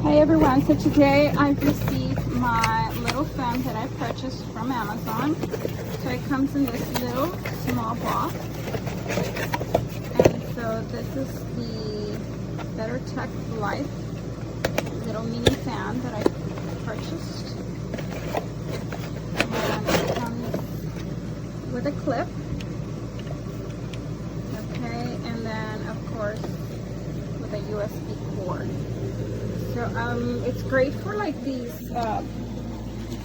Hi everyone, so today I've received my little fan that I purchased from Amazon. So it comes in this little small box. And so this is the Better Tech Life little mini fan that I purchased. And it comes with a clip. Okay, and then of course with a USB cord. So it's great for like these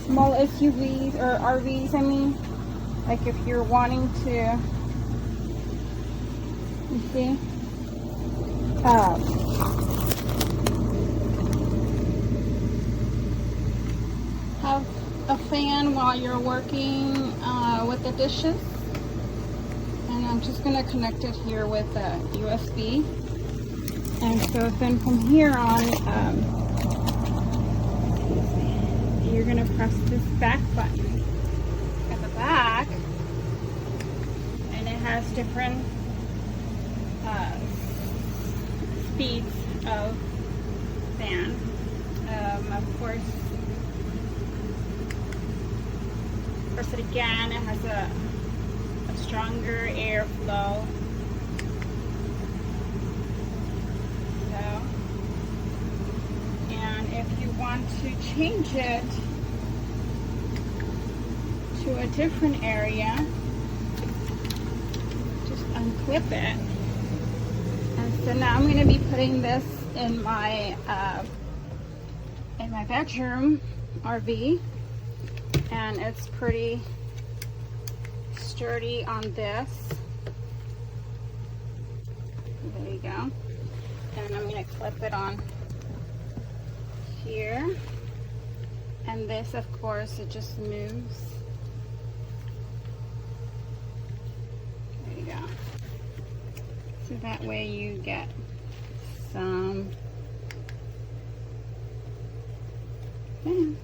small SUVs or RVs. I mean, like if you're wanting to, you see, have a fan while you're working with the dishes. And I'm just gonna connect it here with a USB. And so then from here on, you're going to press this back button at the back, and it has different speeds of fan. Of course, press it again, it has a stronger airflow. If you want to change it to a different area, just unclip it. And so now I'm going to be putting this in my bedroom RV, and it's pretty sturdy on this. There you go. And I'm going to clip it on here, and this of course it just moves. There you go. So that way you get some fan.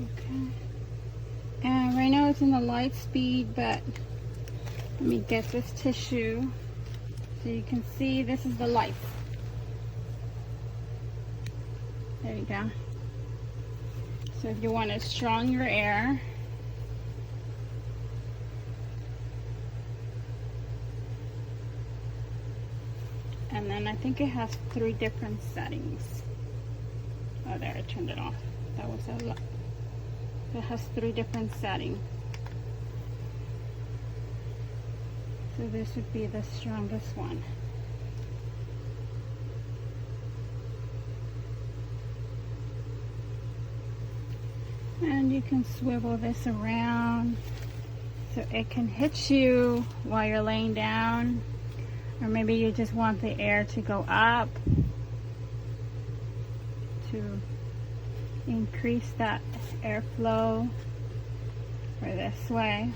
Okay, and right now it's in the light speed, but let me get this tissue so you can see this is the light. There you go. So if you want to strong your air, and then I think it has 3 different settings. Oh, there, I turned it off. That was a lot. It has 3 different settings. So this would be the strongest one. And you can swivel this around so it can hit you while you're laying down, or maybe you just want the air to go up to increase that airflow for this way.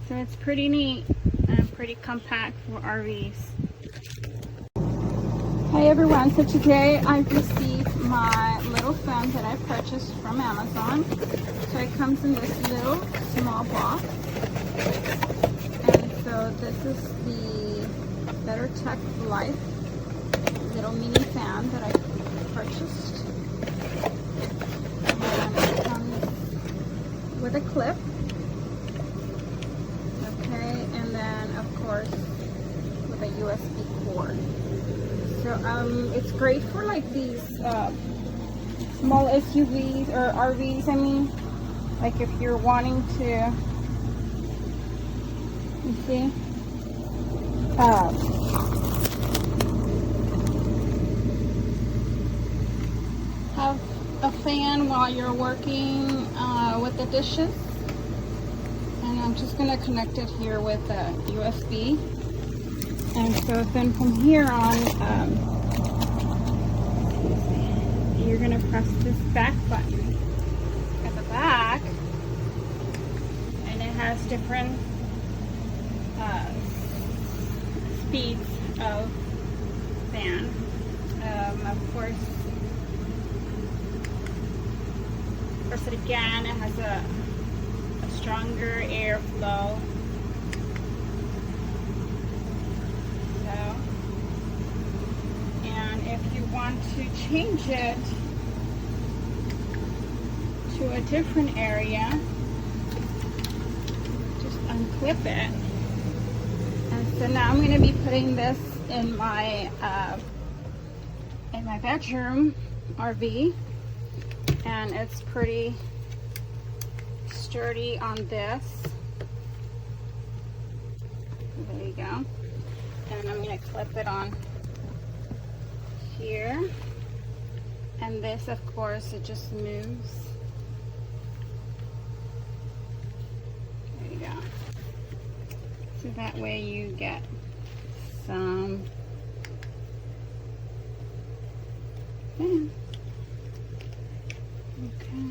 So it's pretty neat and pretty compact for RVs. Hi everyone, so today I've received my little fan that I purchased from Amazon. So it comes in this little small box. And so this is the Better Tech Life little mini fan that I purchased. And it comes with a clip. Okay, and then of course with a USB cord. So it's great for like these small SUVs or RVs. I mean, like if you're wanting to, you see, have a fan while you're working with the dishes. And I'm just going to connect it here with a USB. And so then from here on, you're going to press this back button at the back, and it has different speeds of fan. Of course, press it again, it has a stronger airflow. want to change it to a different area, just unclip it. And so now I'm going to be putting this in my bedroom RV, and it's pretty sturdy on this. There you go. And I'm going to clip it on here. And this, of course, it just moves. There you go. So that way you get some fan. Okay.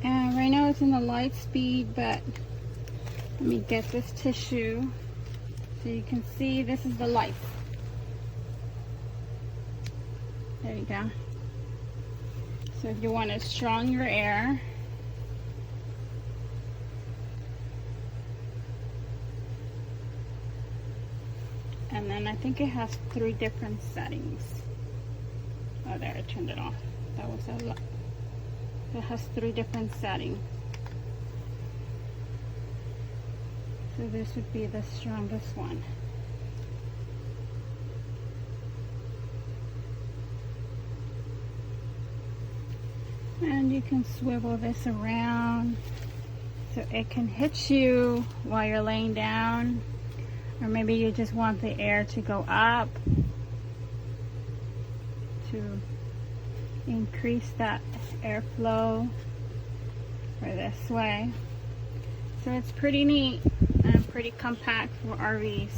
And right now it's in the light speed, but let me get this tissue so you can see this is the light. There you go. So if you want to strong your air, and then I think it has 3 different settings. Oh, there, I turned it off. That was a lot. It has 3 different settings. So this would be the strongest one. And you can swivel this around so it can hit you while you're laying down, or maybe you just want the air to go up to increase that airflow for this way. So it's pretty neat and pretty compact for RVs.